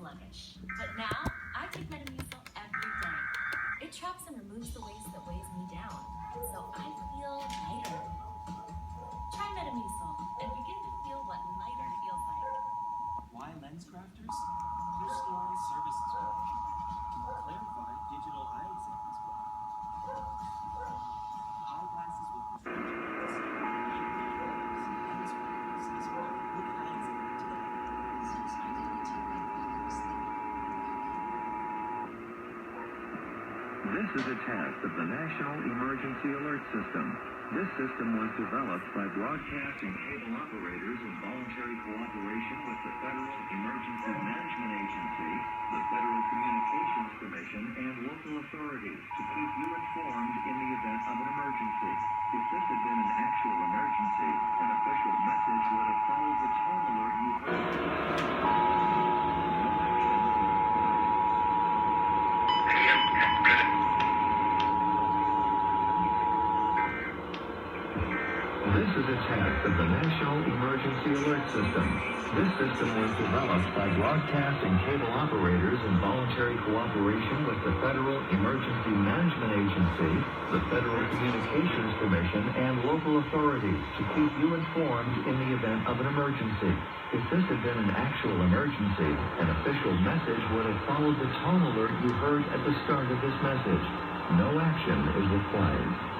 sluggish. But now, I take Metamucil every day. It traps and removes the waste that weighs me down, so I feel lighter. Try Metamucil and begin to feel what lighter feels like. Why LensCrafters? Clear Store Services Why? Clarify Digital Eye Exams Why? Eyeglasses with prescription lenses. LensCrafters is why. Book an eye exam today. Since 1982, This is a test of the National Emergency Alert System. This system was developed by broadcast and cable operators in voluntary cooperation with the Federal Emergency Management Agency, the Federal Communications Commission, and local authorities to keep you informed in the event of an emergency. If this had been an actual emergency, an official message would have followed the tone alert you heard. This is a test of the National Emergency Alert System. This system was developed by broadcast and cable operators in voluntary cooperation with the Federal Emergency Management Agency, the Federal Communications Commission, and local authorities to keep you informed in the event of an emergency. If this had been an actual emergency, an official message would have followed the tone alert you heard at the start of this message. No action is required.